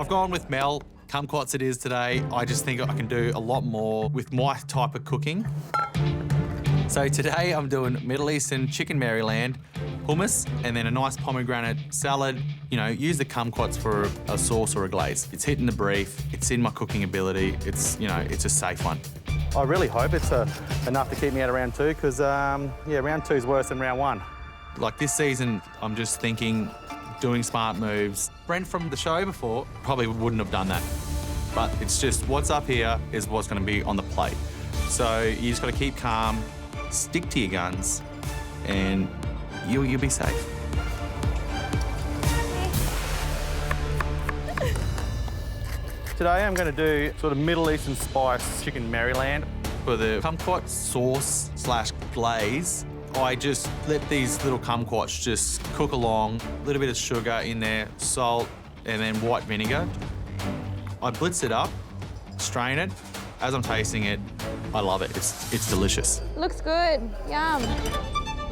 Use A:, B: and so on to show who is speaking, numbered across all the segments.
A: I've gone with Mel. Kumquats it is today. I just think I can do a lot more with my type of cooking. So today I'm doing Middle Eastern chicken Maryland, hummus, and then a nice pomegranate salad. You know, use the kumquats for a sauce or a glaze. It's hitting the brief. It's in my cooking ability. It's, you know, it's a safe one.
B: I really hope it's enough to keep me out of round 2 because, yeah, round 2 is worse than round 1.
A: Like this season, I'm just thinking, doing smart moves. Brent from the show before probably wouldn't have done that. But it's just what's up here is what's going to be on the plate. So you just got to keep calm, stick to your guns, and you'll be safe.
B: Today I'm going to do sort of Middle Eastern spice chicken Maryland.
A: For the kumquat sauce / glaze, I just let these little kumquats just cook along. A little bit of sugar in there, salt, and then white vinegar. I blitz it up, strain it. As I'm tasting it, I love it. It's delicious.
C: Looks good. Yum.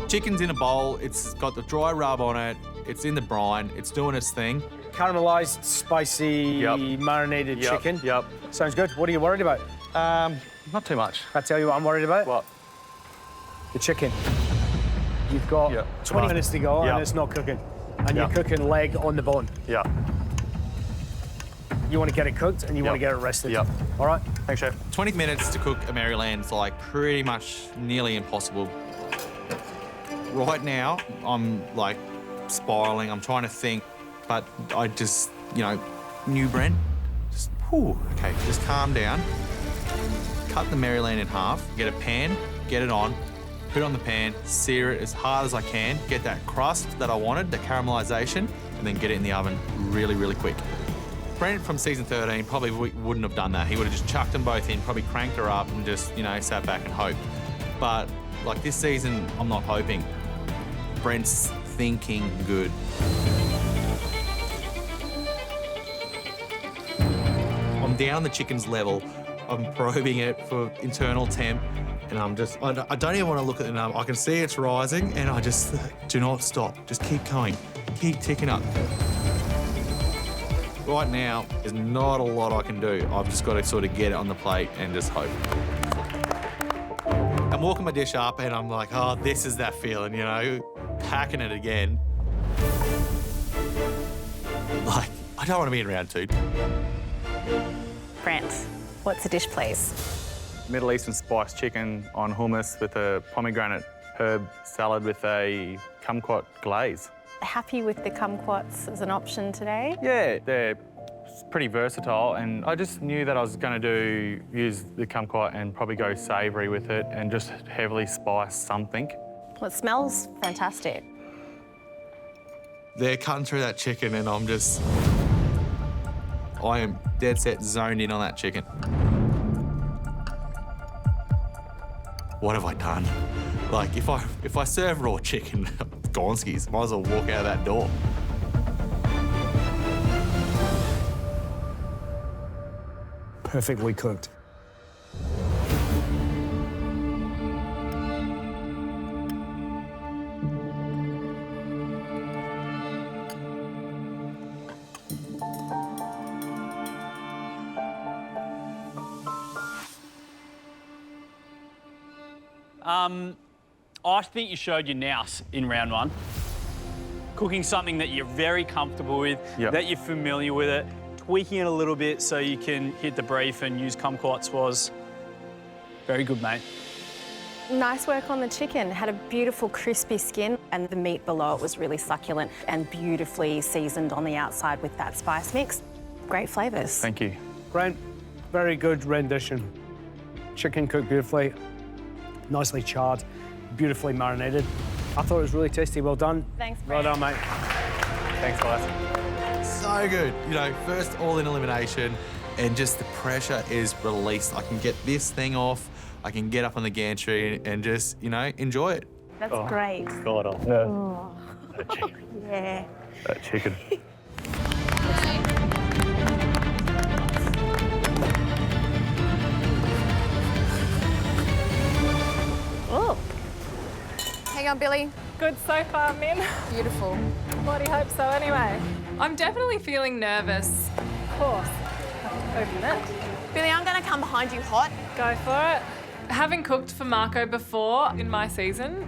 A: Chicken's in a bowl. It's got the dry rub on it. It's in the brine. It's doing its thing.
D: Caramelized, spicy, marinated chicken.
B: Yep.
D: Sounds good. What are you worried about?
B: Not too much.
D: I tell you what I'm worried about.
B: What?
D: The chicken. You've got 20 minutes to go and it's not cooking. And you're cooking leg on the bone.
B: Yeah.
D: You want to get it cooked and you want to get it rested.
B: Yep.
D: All right?
B: Thanks, Chef.
A: 20 minutes to cook a Maryland's like pretty much nearly impossible. Right now, I'm like spiraling. I'm trying to think, but I just, you know, new Brent, just, whew, okay, just calm down. Cut the Maryland in half, get a pan, get it on, put it on the pan, sear it as hard as I can, get that crust that I wanted, the caramelization, and then get it in the oven really, really quick. Brent from season 13 probably wouldn't have done that. He would have just chucked them both in, probably cranked her up and just, you know, sat back and hoped. But like this season, I'm not hoping. Brent's thinking good. I'm down the chicken's level. I'm probing it for internal temp, and I'm just, I don't even want to look at the number. I can see it's rising, and I just, do not stop. Just keep going. Keep ticking up. Right now, there's not a lot I can do. I've just got to sort of get it on the plate and just hope. I'm walking my dish up, and I'm like, oh, this is that feeling, you know, hacking it again. Like, I don't want to be in round 2.
E: Brent, what's the dish, please?
B: Middle Eastern spice chicken on hummus with a pomegranate herb salad with a kumquat glaze.
E: Happy with the kumquats as an option today?
B: Yeah, they're pretty versatile, and I just knew that I was going to use the kumquat and probably go savoury with it and just heavily spice something.
E: Well, it smells fantastic.
A: They're cutting through that chicken, and I'm just, I am dead set zoned in on that chicken. What have I done? Like, if I serve raw chicken, Gonskis, might as well walk out of that door.
D: Perfectly cooked.
F: I think you showed your nous in round 1. Cooking something that you're very comfortable with, that you're familiar with it, tweaking it a little bit so you can hit the brief and use kumquats was very good, mate.
E: Nice work on the chicken. It had a beautiful crispy skin, and the meat below it was really succulent and beautifully seasoned on the outside with that spice mix. Great flavours.
B: Thank you.
D: Brent, very good rendition. Chicken cooked beautifully, nicely charred, beautifully marinated. I thought it was really tasty. Well done.
E: Thanks, Brent.
D: Well done, mate.
B: Thanks, guys.
A: So good. You know, first all-in elimination, and just the pressure is released. I can get this thing off. I can get up on the gantry and just, you know, enjoy it.
E: That's great.
B: God,
E: Oh.
B: that chicken.
E: Yeah.
B: That chicken.
E: Oh.
C: How you going, Billy?
G: Good so far, Min.
C: Beautiful.
G: Bloody hope so anyway. I'm definitely feeling nervous. course. Open it.
C: Billy, I'm going to come behind you hot.
G: Go for it. Having cooked for Marco before in my season,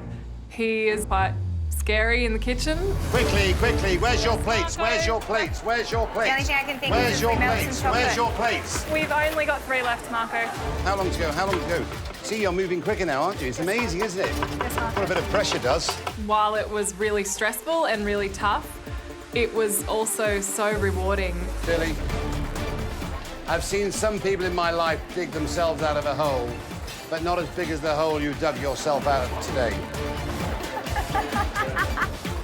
G: he is quite scary in the kitchen.
H: Quickly, where's your plates? Where's your plates? Where's your plates?
C: The only thing I can think of
H: Where's
C: is
H: your
C: we melt some
H: plates?
C: chocolate.
H: Where's your plates?
G: We've only got 3 left, Marco.
H: How long to go? How long to go? See, you're moving quicker now, aren't you? It's amazing, isn't it?
G: Yes, Marco.
H: What a bit of pressure does.
G: While it was really stressful and really tough, it was also so rewarding.
H: Billy, I've seen some people in my life dig themselves out of a hole, but not as big as the hole you dug yourself out of today.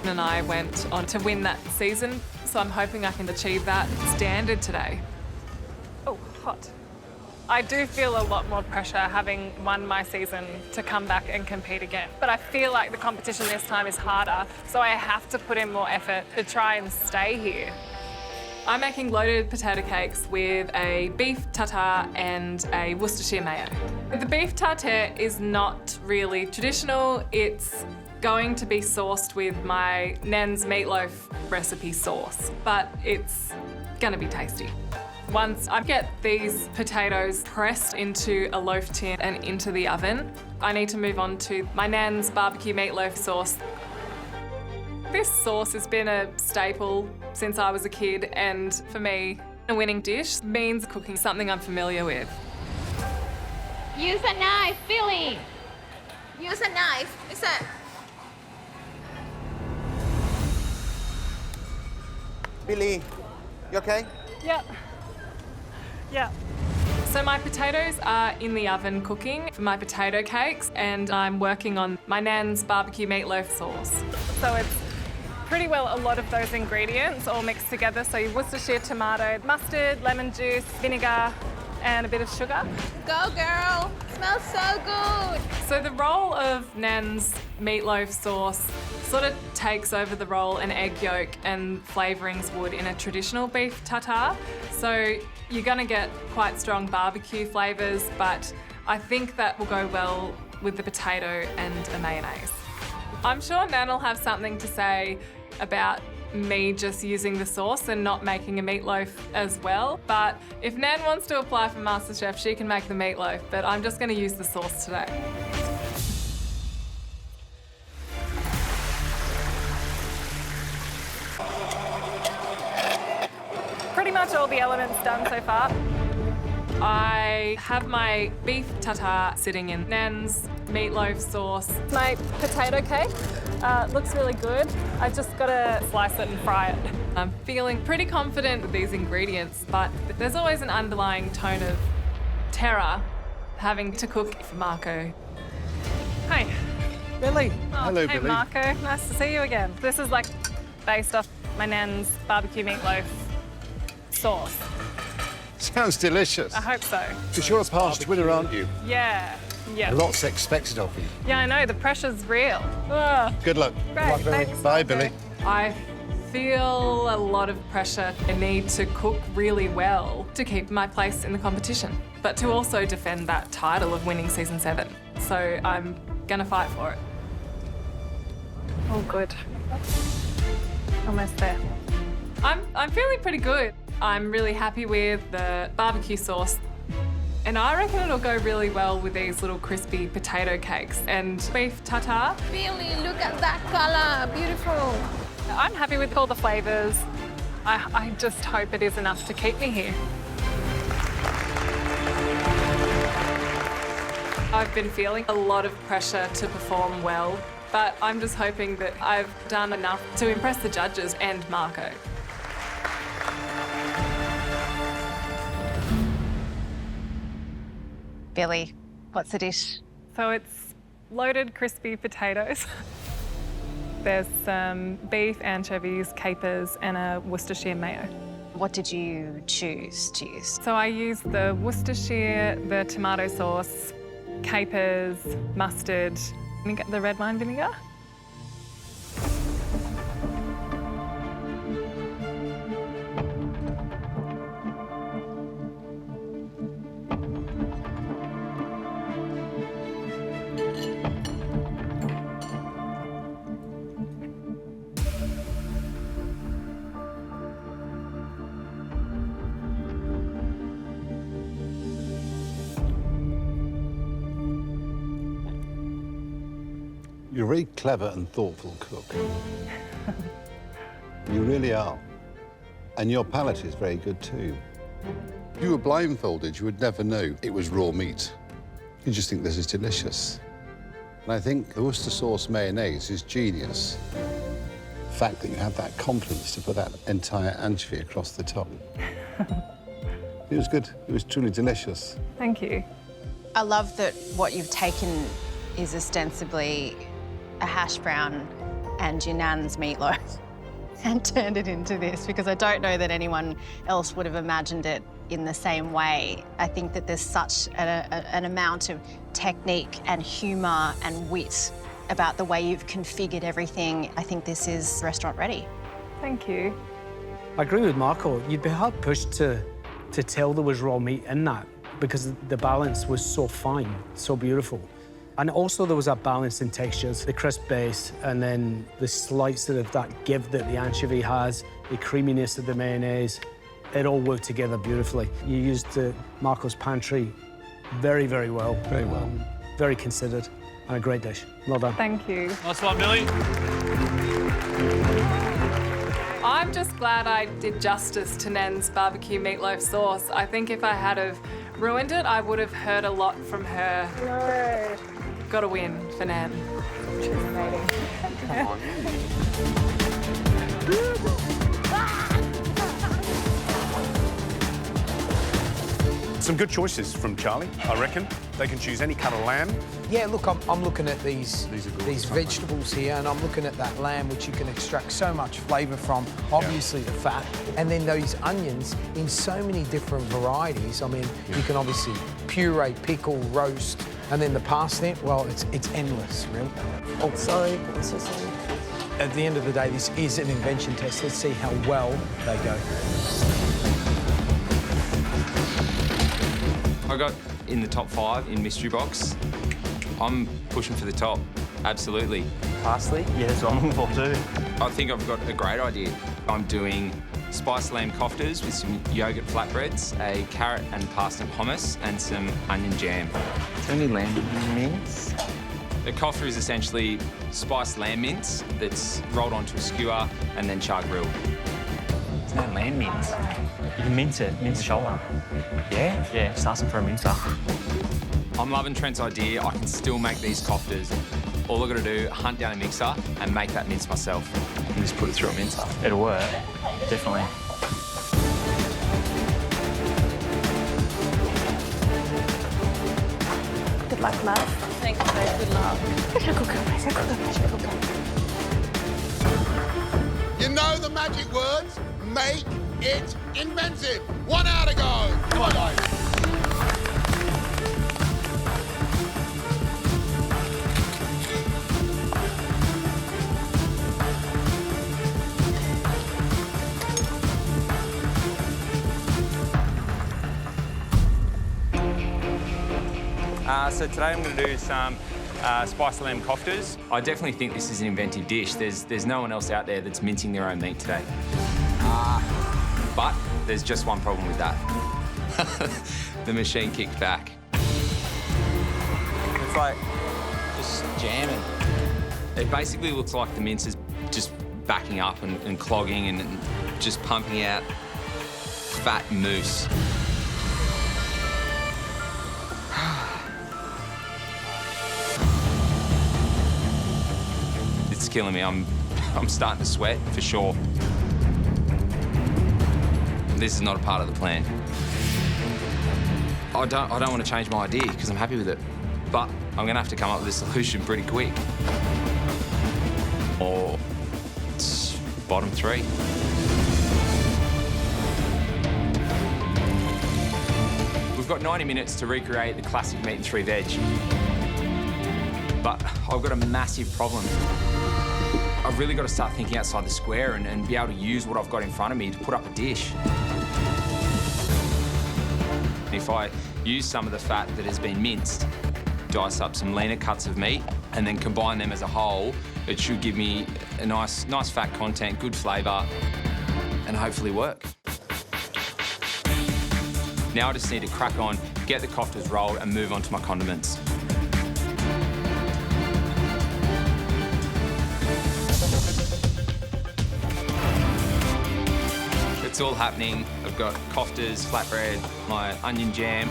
G: And I went on to win that season, so I'm hoping I can achieve that standard today. Oh, hot. I do feel a lot more pressure having won my season to come back and compete again. But I feel like the competition this time is harder, so I have to put in more effort to try and stay here. I'm making loaded potato cakes with a beef tartare and a Worcestershire mayo. The beef tartare is not really traditional. It's going to be sourced with my Nan's meatloaf recipe sauce, but it's gonna be tasty. Once I get these potatoes pressed into a loaf tin and into the oven, I need to move on to my Nan's barbecue meatloaf sauce. This sauce has been a staple since I was a kid, and for me, a winning dish means cooking something I'm familiar with.
C: Use a knife, Billy. Use a knife. Is that?
H: Billy, you okay?
G: Yep. Yeah. So my potatoes are in the oven cooking for my potato cakes, and I'm working on my Nan's barbecue meatloaf sauce. So it's pretty well a lot of those ingredients all mixed together. So your Worcestershire tomato, mustard, lemon juice, vinegar, and a bit of sugar.
C: Go, girl. Smells so good.
G: So the role of Nan's meatloaf sauce sort of takes over the role an egg yolk and flavourings would in a traditional beef tartare. So you're going to get quite strong barbecue flavours, but I think that will go well with the potato and a mayonnaise. I'm sure Nan will have something to say about me just using the sauce and not making a meatloaf as well. But if Nan wants to apply for MasterChef, she can make the meatloaf, but I'm just going to use the sauce today. Pretty much all the elements done so far. I have my beef tartare sitting in Nan's meatloaf sauce. My potato cake looks really good. I've just got to slice it and fry it. I'm feeling pretty confident with these ingredients, but there's always an underlying tone of terror having to cook for Marco. Hi.
D: Billy.
H: Hello,
G: Hey,
H: Billy.
G: Marco. Nice to see you again. This is like based off my Nan's barbecue meatloaf sauce.
H: Sounds delicious.
G: I hope so.
H: Because you're a past winner, aren't you?
G: Yeah. Yeah.
H: Lots expected of you.
G: Yeah, I know. The pressure's real. Ugh.
H: Good luck.
G: Great. Thanks,
H: Bye,
G: Marco.
H: Billy.
G: I feel a lot of pressure. I need to cook really well to keep my place in the competition, but to also defend that title of winning season 7. So I'm gonna fight for it. Oh, good. Almost there. I'm feeling pretty good. I'm really happy with the barbecue sauce. And I reckon it'll go really well with these little crispy potato cakes and beef tartare.
C: Billy, look at that colour. Beautiful.
G: I'm happy with all the flavours. I just hope it is enough to keep me here. I've been feeling a lot of pressure to perform well, but I'm just hoping that I've done enough to impress the judges and Marco.
C: Billy, what's the dish?
G: So it's loaded crispy potatoes. There's some beef, anchovies, capers, and a Worcestershire mayo.
C: What did you choose to use?
G: So I used the Worcestershire, the tomato sauce, capers, mustard, the red wine vinegar.
I: You're a very clever and thoughtful cook. You really are. And your palate is very good too. If you were blindfolded, you would never know it was raw meat. You just think this is delicious. And I think the Worcester sauce mayonnaise is genius. The fact that you have that confidence to put that entire anchovy across the top. It was good. It was truly delicious.
G: Thank you.
E: I love that what you've taken is ostensibly a hash brown and your nan's meatloaf and turned it into this, because I don't know that anyone else would have imagined it in the same way. I think that there's such an amount of technique and humour and wit about the way you've configured everything. I think this is restaurant ready.
G: Thank you.
D: I agree with Marco. You'd be hard pushed to tell there was raw meat in that, because the balance was so fine, so beautiful. And also there was that balance in textures, the crisp base, and then the slight sort of that give that the anchovy has, the creaminess of the mayonnaise. It all worked together beautifully. You used Marco's pantry very, very well.
I: Very well.
D: Very considered, and a great dish. Well done.
G: Thank you.
F: Nice one, Millie.
G: I'm just glad I did justice to Nan's barbecue meatloaf sauce. I think if I had have ruined it, I would have heard a lot from her. No. Got a win for Nan. She's amazing. Come on.
J: Some good choices from Charlie, I reckon. They can choose any cut of lamb.
K: Yeah, look, I'm looking at these
J: good,
K: vegetables here, and I'm looking at that lamb, which you can extract so much flavour from, obviously the fat, and then those onions in so many different varieties. I mean, you can obviously puree, pickle, roast, and then the parsnip, well, it's endless, really. Oh, sorry. At the end of the day, this is an invention test. Let's see how well they go.
L: I got in the top 5 in mystery box. I'm pushing for the top, absolutely.
B: Parsley? Yeah, that's what I'm looking for too.
L: I think I've got a great idea. I'm doing spiced lamb koftas with some yogurt flatbreads, a carrot and parsnip hummus, and some onion jam.
B: Tell me lamb mince.
L: The kofta is essentially spiced lamb mince that's rolled onto a skewer and then char grilled.
B: It's no lamb mince. You can mince it, mince the shoulder. Yeah? Yeah, just ask them for a mincer.
L: I'm loving Trent's idea. I can still make these koftas. All I've got to do, hunt down a mixer and make that mince myself. And just put it through a mincer.
B: It'll work, definitely.
E: Good luck, love.
C: Thank you, babe. Good luck.
H: You know the magic words? Make it inventive. 1 hour to go. Come on, guys.
L: So today I'm going to do some spiced lamb koftas. I definitely think this is an inventive dish. There's no one else out there that's mincing their own meat today. But there's just one problem with that. The machine kicked back. It's like just jamming. It basically looks like the mince is just backing up and clogging and just pumping out fat mousse. It's killing me. I'm starting to sweat for sure. This is not a part of the plan. I don't want to change my idea because I'm happy with it, but I'm going to have to come up with a solution pretty quick. Or it's bottom 3. We've got 90 minutes to recreate the classic meat and 3 veg. But I've got a massive problem. I've really got to start thinking outside the square and be able to use what I've got in front of me to put up a dish. If I use some of the fat that has been minced, dice up some leaner cuts of meat, and then combine them as a whole, it should give me a nice fat content, good flavour, and hopefully work. Now I just need to crack on, get the koftas rolled, and move on to my condiments. it's all happening. I've got koftas, flatbread, my onion jam.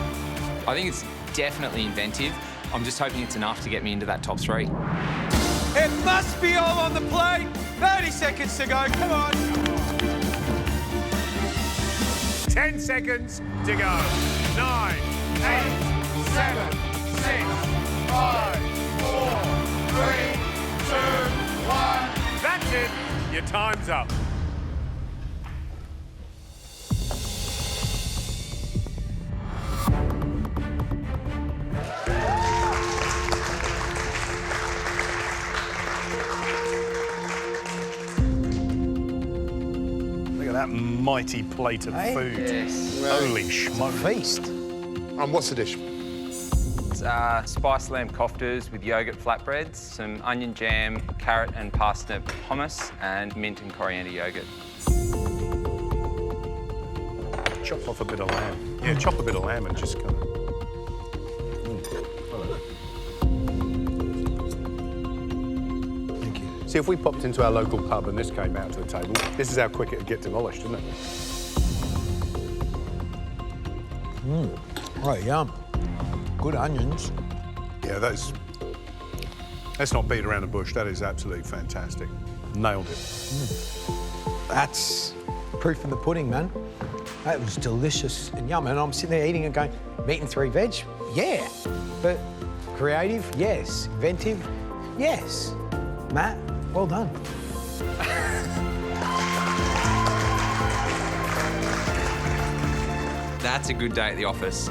L: I think it's definitely inventive. I'm just hoping it's enough to get me into that top 3.
M: It must be all on the plate. 30 seconds to go, come on.
J: 10 seconds to go. 9, 8, 7, 6, 5, 4, 3, 2, 1. That's it. Your time's up. Look at that mighty plate of food.
L: Yes.
J: Holy schmoke.
K: Feast.
I: And what's the dish?
L: It's spice lamb koftas with yogurt flatbreads, some onion jam, carrot and parsnip hummus, and mint and coriander yogurt.
J: Chop off a bit of lamb. Yeah, chop a bit of lamb and just kind of...
K: Thank you.
J: See, if we popped into our local pub and this came out to the table, this is how quick it'd get demolished, isn't it?
K: Oh, yum. Good onions.
J: Yeah, let's not beat around the bush. That is absolutely fantastic. Nailed it.
K: That's proof in the pudding, man. That was delicious and yum. And I'm sitting there eating and going, meat and 3 veg? Yeah. But creative? Yes. Inventive? Yes. Matt, well done.
L: That's a good day at the office.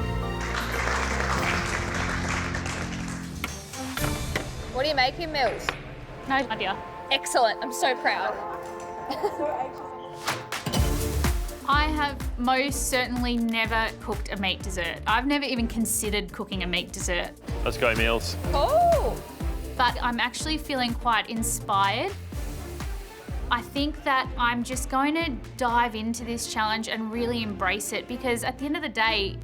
C: What are you making, Mills?
G: No idea.
C: Excellent. I'm so proud.
N: I have most certainly never cooked a meat dessert. I've never even considered cooking a meat dessert.
F: Let's go, Mills.
C: Oh!
N: But I'm actually feeling quite inspired. I think that I'm just going to dive into this challenge and really embrace it because at the end of the day,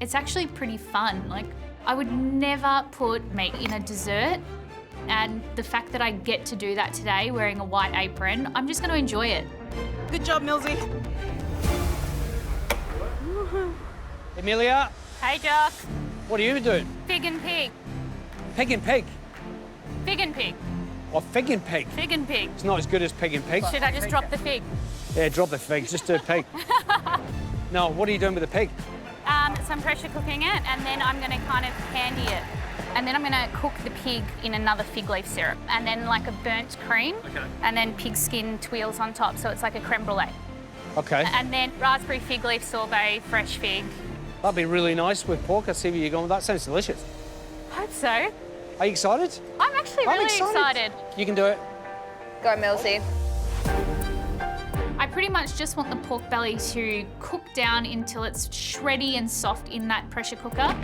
N: it's actually pretty fun. Like, I would never put meat in a dessert. And the fact that I get to do that today wearing a white apron, I'm just going to enjoy it.
G: Good job, Millsy.
M: Emelia,
N: Hey, Doc.
M: what are you doing?
N: Fig and pig.
M: Pig and pig.
N: Fig and pig.
M: Or fig and pig.
N: Fig and pig.
M: It's not as good as pig and pig.
N: Should I just drop the fig?
M: Yeah, drop the fig, just do pig. No, what are you doing with the pig?
N: So I'm pressure cooking it, and then I'm going to kind of candy it. And then I'm going to cook the pig in another fig leaf syrup, and then like a burnt cream, and then pig skin twirls on top, so it's like a creme brulee.
M: Okay.
N: And then raspberry fig leaf sorbet, fresh fig.
M: That'd be really nice with pork. I see where you're going with that. Sounds delicious.
N: Hope so.
M: Are you excited?
N: I'm actually really excited.
M: You can do it.
C: Go, Millsy.
N: I pretty much just want the pork belly to cook down until it's shreddy and soft in that pressure cooker.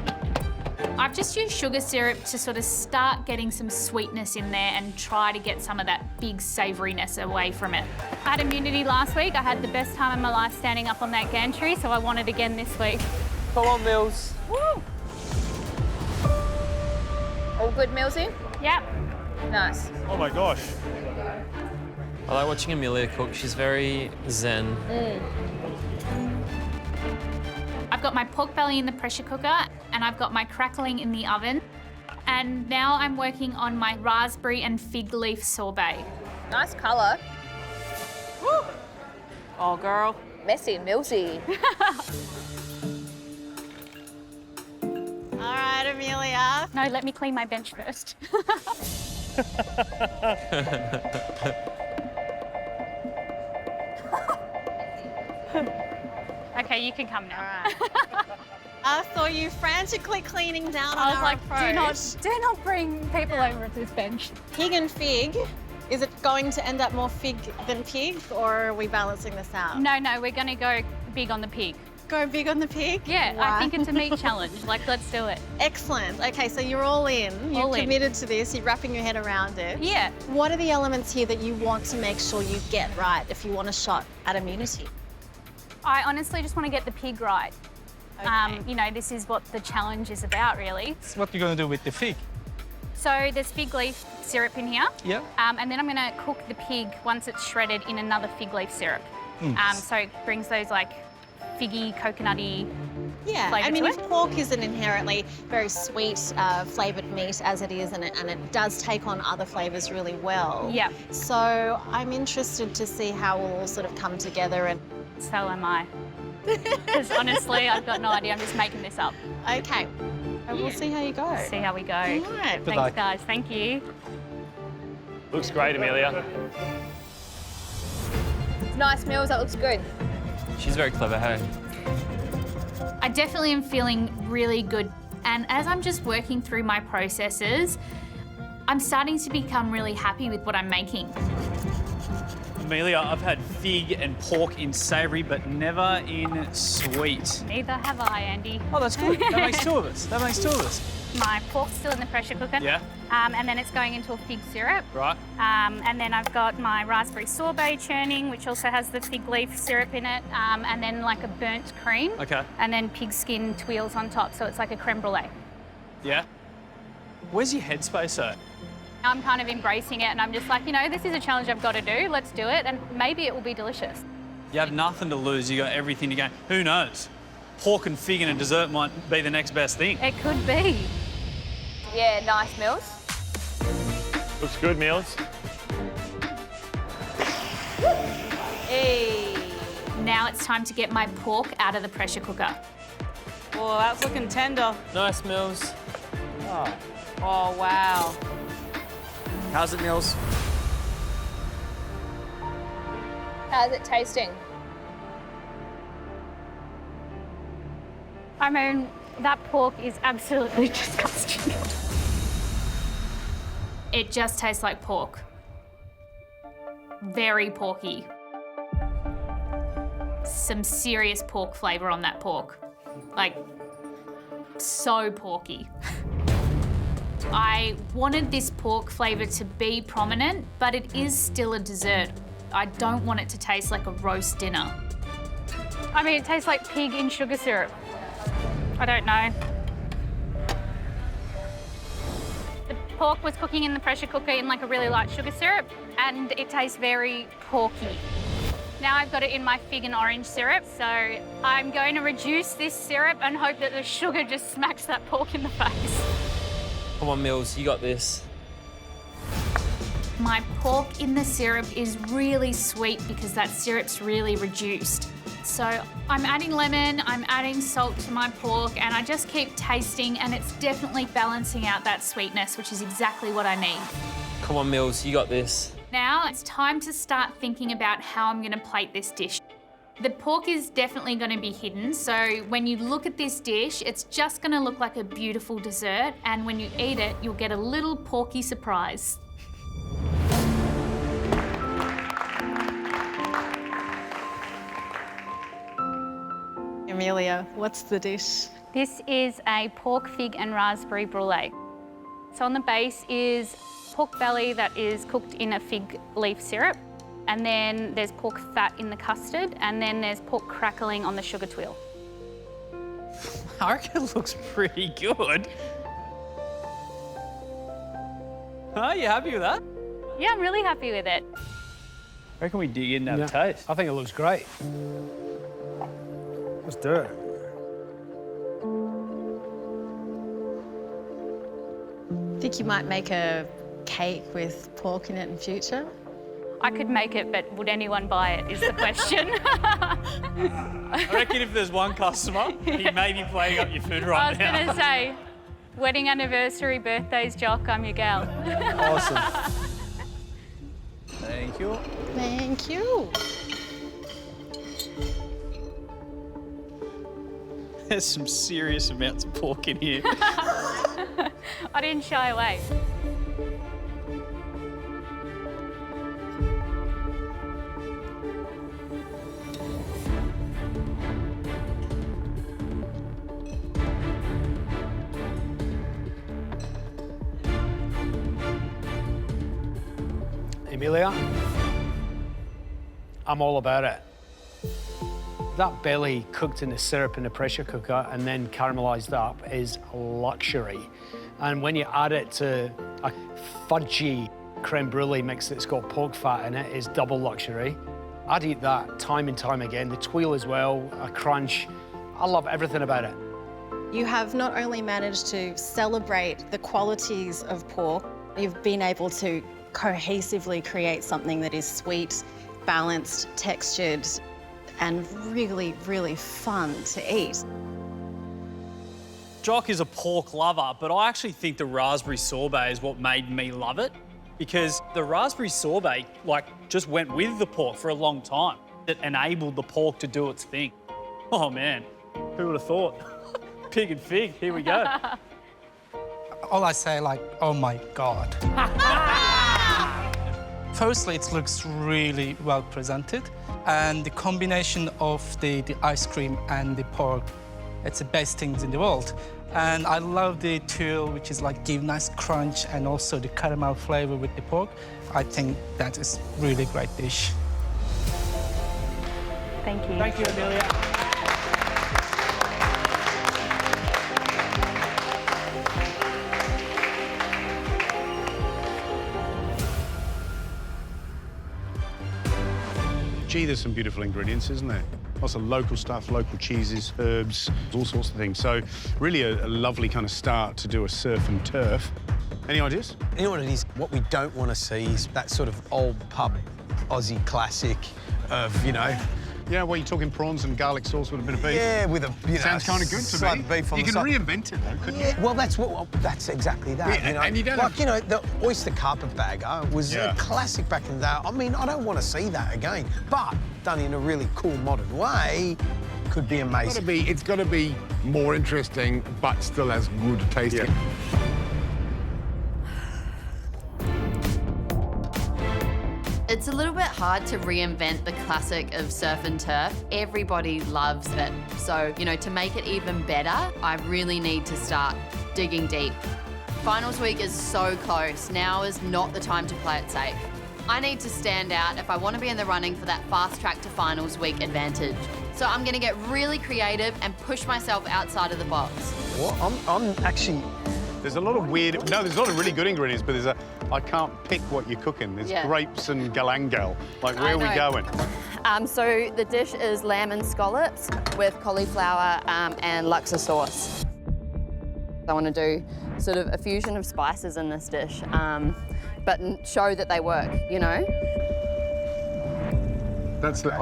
N: I've just used sugar syrup to sort of start getting some sweetness in there and try to get some of that big savouriness away from it. I had immunity last week. I had the best time of my life standing up on that gantry, so I want it again this week.
M: Come on, Mills.
N: Woo!
C: All good, Millsy?
N: Yep.
C: Nice.
J: Oh my gosh.
O: I like watching Emelia cook. She's very zen.
N: I've got my pork belly in the pressure cooker and I've got my crackling in the oven. And now I'm working on my raspberry and fig leaf sorbet.
C: Nice colour.
N: Woo! Oh, girl.
C: Messy, Millsy.
E: All right, Emelia.
N: No, let me clean my bench first. Okay, you can come now.
E: All right. I saw you frantically cleaning down
N: I
E: on
N: was
E: our
N: like,
E: approach.
N: do not bring people over to this bench.
E: Pig and fig. Is it going to end up more fig than pig, or are we balancing this out?
N: No, we're going to go big on the pig.
E: Go big on the pig?
N: Yeah,
E: Wow.
N: I think it's a meat challenge. Like, let's do it.
E: Excellent. Okay, so you're all in. You're
N: All in.
E: committed to this. You're wrapping your head around it.
N: Yeah.
E: What are the elements here that you want to make sure you get right if you want a shot at immunity?
N: I honestly just want to get the pig right.
E: Okay.
N: You know, this is what the challenge is about, really.
M: What are you going to do with the fig?
N: So there's fig leaf syrup in here.
M: Yeah.
N: And then I'm going to cook the pig once it's shredded in another fig leaf syrup. So it brings those like figgy, coconutty
E: Yeah,
N: flavour
E: I mean,
N: to
E: if
N: it.
E: pork is an inherently very sweet, flavoured meat as it is, and it does take on other flavours really well.
N: Yep.
E: So I'm interested to see how it will all sort of come together. And
N: So am I. Because honestly, I've got no idea. I'm just making this up.
E: okay, we'll see how you go.
N: See how we go.
E: All right.
N: Thanks, guys. Thank you.
F: Looks great, Emelia.
C: Nice, Mills. That looks good.
O: She's very clever, hey?
N: I definitely am feeling really good. And as I'm just working through my processes, I'm starting to become really happy with what I'm making.
F: Emelia, I've had fig and pork in savoury, but never in sweet.
N: Neither have I, Andy.
F: Oh, that's good. That makes two of us. That makes two of us.
N: My pork's still in the pressure cooker.
F: Yeah.
N: And then it's going into a fig syrup.
F: Right.
N: And then I've got my raspberry sorbet churning, which also has the fig leaf syrup in it, and then like a burnt cream.
F: Okay.
N: And then pig skin twirls on top, so it's like a creme brulee.
F: Yeah. Where's your headspace at?
N: I'm kind of embracing it, and I'm just like, you know, this is a challenge I've got to do. Let's do it, and maybe it will be delicious.
F: You have nothing to lose. You got everything to gain. Who knows? Pork and fig in a dessert might be the next best thing.
N: It could be.
C: Yeah, nice, Mills.
B: Looks good, Mills.
C: Hey.
N: Now it's time to get my pork out of the pressure cooker.
P: Oh, that's looking tender.
O: Nice, Mills.
P: Oh, wow.
F: How's it, Mills?
C: How's it tasting?
N: I mean, that pork is absolutely disgusting. It just tastes like pork. Very porky. Some serious pork flavour on that pork. Like, so porky. I wanted this pork flavour to be prominent, but it is still a dessert. I don't want it to taste like a roast dinner. I mean, it tastes like pig in sugar syrup. I don't know. The pork was cooking in the pressure cooker in like a really light sugar syrup, and it tastes very porky. Now I've got it in my fig and orange syrup, so I'm going to reduce this syrup and hope that the sugar just smacks that pork in the face.
O: Come on, Mills, you got this.
N: My pork in the syrup is really sweet because that syrup's really reduced. So I'm adding lemon, I'm adding salt to my pork, and I just keep tasting, and it's definitely balancing out that sweetness, which is exactly what I need.
O: Come on, Mills, you got this.
N: Now it's time to start thinking about how I'm going to plate this dish. The pork is definitely going to be hidden, so when you look at this dish, it's just going to look like a beautiful dessert, and when you eat it, you'll get a little porky surprise.
E: Emelia, what's the dish?
N: This is a pork, fig and raspberry brulee. So on the base is pork belly that is cooked in a fig leaf syrup, and then there's pork fat in the custard, and then there's pork crackling on the sugar twirl.
F: I reckon it looks pretty good. Huh? You happy with that?
N: Yeah, I'm really happy with it.
F: I reckon we dig in and have a taste.
D: I think it looks great. Let's do it.
E: Think you might make a cake with pork in it in future?
N: I could make it, but would anyone buy it is the question.
F: I reckon if there's one customer, he may be playing up your food right now.
N: I was going to say, wedding anniversary, birthdays, Jock, I'm your gal.
D: Awesome.
F: Thank you.
E: Thank you.
F: There's some serious amounts of pork in here.
N: I didn't shy away.
D: Emelia, I'm all about it. That belly cooked in the syrup in the pressure cooker and then caramelized up is luxury. And when you add it to a fudgy creme brulee mix that's got pork fat in it, is double luxury. I'd eat that time and time again. The tuile as well, a crunch. I love everything about it.
E: You have not only managed to celebrate the qualities of pork, you've been able to cohesively create something that is sweet, balanced, textured, and really, really fun to eat.
F: Jock is a pork lover, but I actually think the raspberry sorbet is what made me love it, because the raspberry sorbet, just went with the pork for a long time. It enabled the pork to do its thing. Oh, man, who would have thought? Pig and fig, here we go.
Q: All I say, oh my God. Firstly, it looks really well presented, and the combination of the ice cream and the pork, it's the best things in the world. And I love the tuile, which is give nice crunch, and also the caramel flavor with the pork. I think that is really great dish.
P: Thank you.
F: Thank you, Emelia.
J: Gee, there's some beautiful ingredients, isn't there? Lots of local stuff, local cheeses, herbs, all sorts of things. So really a lovely kind of start to do a surf and turf. Any ideas?
K: You know what it is? What we don't want to see is that sort of old pub Aussie classic of,
J: Yeah, well, you're talking prawns and garlic sauce with a bit of beef.
K: Yeah, with a,
J: Sounds kind of good to me.
K: Beef on
J: you
K: the
J: can
K: side.
J: reinvent it, though, couldn't
K: you? Well, that's exactly that.
J: Yeah, and you don't have...
K: the oyster carpetbagger was a classic back in the day. I mean, I don't want to see that again, but done in a really cool, modern way, could be amazing.
R: It's got to be more interesting, but still as good tasting.
K: Yeah.
S: It's a little bit hard to reinvent the classic of surf and turf. Everybody loves it. So, to make it even better, I really need to start digging deep. Finals week is so close. Now is not the time to play it safe. I need to stand out if I want to be in the running for that fast track to finals week advantage. So I'm going to get really creative and push myself outside of the box.
K: Well, I'm actually...
J: There's a lot of there's a lot of really good ingredients, but I can't pick what you're cooking. There's grapes and galangal. Where are we going?
S: So the dish is lamb and scallops with cauliflower and laksa sauce. I want to do sort of a fusion of spices in this dish, but show that they work,
J: I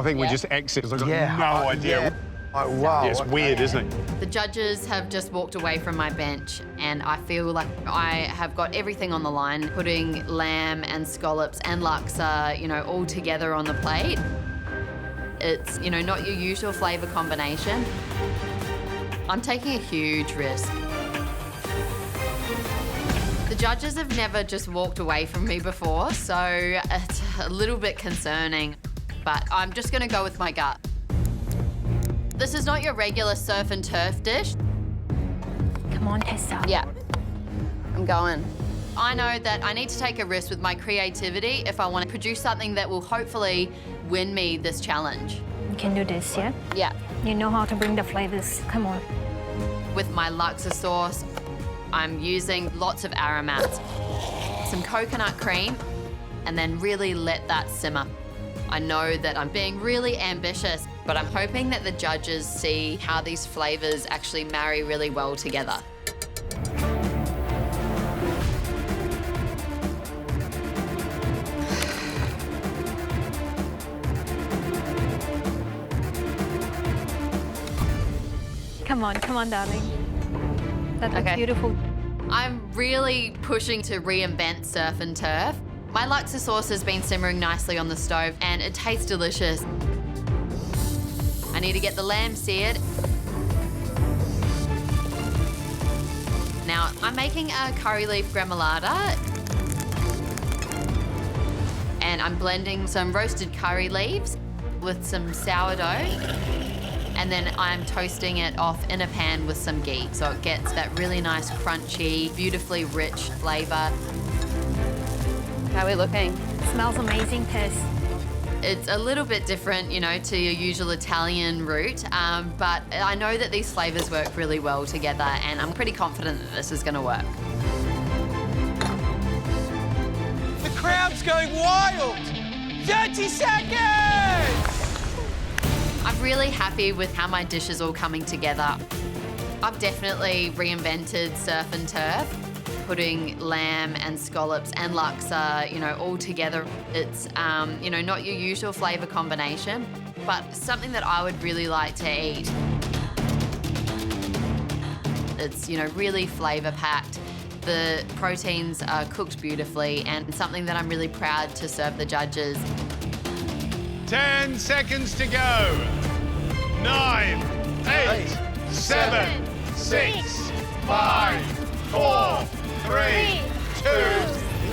J: think we just exit because I've got no idea.
K: Yeah. Oh, wow.
J: Yeah, it's weird, isn't it?
S: The judges have just walked away from my bench, and I feel like I have got everything on the line, putting lamb and scallops and laksa, all together on the plate. It's, not your usual flavour combination. I'm taking a huge risk. The judges have never just walked away from me before, so it's a little bit concerning, but I'm just going to go with my gut. This is not your regular surf and turf dish.
C: Come on, Tessa.
S: Yeah, I'm going. I know that I need to take a risk with my creativity if I want to produce something that will hopefully win me this challenge.
C: You can do this, yeah?
S: Yeah.
C: You know how to bring the flavors. Come on.
S: With my laksa sauce, I'm using lots of aromats, some coconut cream, and then really let that simmer. I know that I'm being really ambitious, but I'm hoping that the judges see how these flavors actually marry really well together.
C: Come on, darling. That looks beautiful.
S: I'm really pushing to reinvent surf and turf. My laksa sauce has been simmering nicely on the stove and it tastes delicious. I need to get the lamb seared. Now, I'm making a curry leaf gremolata. And I'm blending some roasted curry leaves with some sourdough. And then I'm toasting it off in a pan with some ghee. So it gets that really nice, crunchy, beautifully rich flavour. How are we looking?
C: Smells amazing, Tess.
S: It's a little bit different, to your usual Italian route, but I know that these flavours work really well together, and I'm pretty confident that this is going to work.
M: The crowd's going wild. 30 seconds!
S: I'm really happy with how my dish is all coming together. I've definitely reinvented surf and turf, putting lamb and scallops and laksa, you know, all together. It's, you know, not your usual flavour combination, but something that I would really like to eat. It's, you know, really flavour packed. The proteins are cooked beautifully and something that I'm really proud to serve the judges.
J: 10 seconds to go. 9, 8, 7, 6, 5, 4, 3, 2,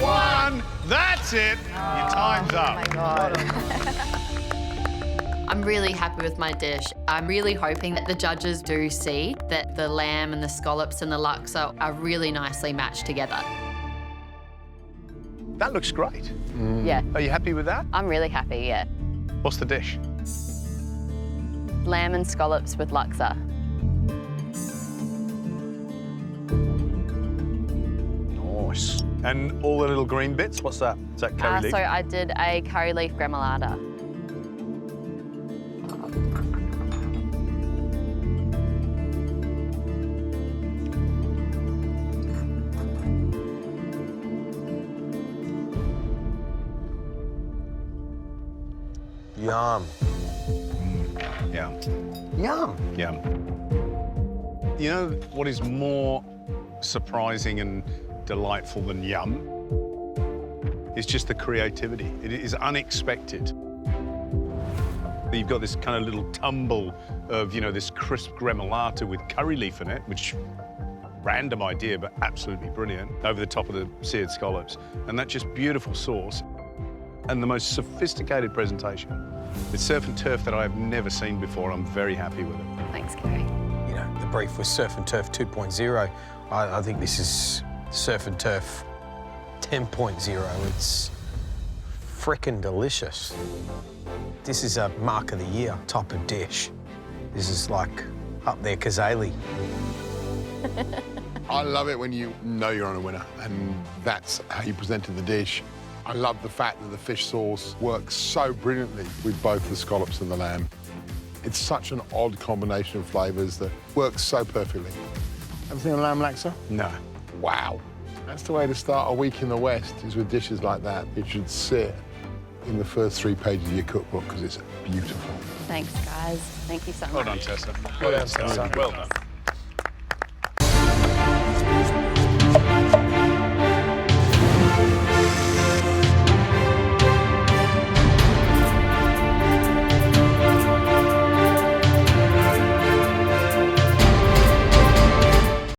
J: 1. That's it. Your time's up.
S: Oh my God. I'm really happy with my dish. I'm really hoping that the judges do see that the lamb and the scallops and the laksa are really nicely matched together.
J: That looks great.
S: Yeah.
J: Are you happy with that?
S: I'm really happy, yeah.
J: What's the dish?
S: Lamb and scallops with laksa.
J: Nice. And all the little green bits, what's that? Is that curry leaf?
S: So I did a curry leaf gremolata.
K: Yum.
J: Yeah.
K: Yum.
J: Yum. You know what is more surprising and delightful than yum? It's just the creativity. It is unexpected. You've got this kind of little tumble of, you know, this crisp gremolata with curry leaf in it, which, random idea, but absolutely brilliant, over the top of the seared scallops. And that just beautiful sauce. And the most sophisticated presentation. It's surf and turf that I have never seen before. I'm very happy with it.
S: Thanks, Kerry.
K: You know, the brief was surf and turf 2.0. I think this is surf and turf 10.0. It's frickin' delicious. This is a mark of the year type of dish. This is like up there, Kazali.
R: I love it when you know you're on a winner, and that's how you presented the dish. I love the fact that the fish sauce works so brilliantly with both the scallops and the lamb. It's such an odd combination of flavours that works so perfectly. Ever seen a lamb laksa?
J: No.
R: Wow. That's the way to start a week in the West, is with dishes like that. It should sit in the first 3 pages of your cookbook because it's beautiful.
S: Thanks, guys. Thank you so much.
J: Well done, Tessa.
K: Well done, Tessa.
J: Well done.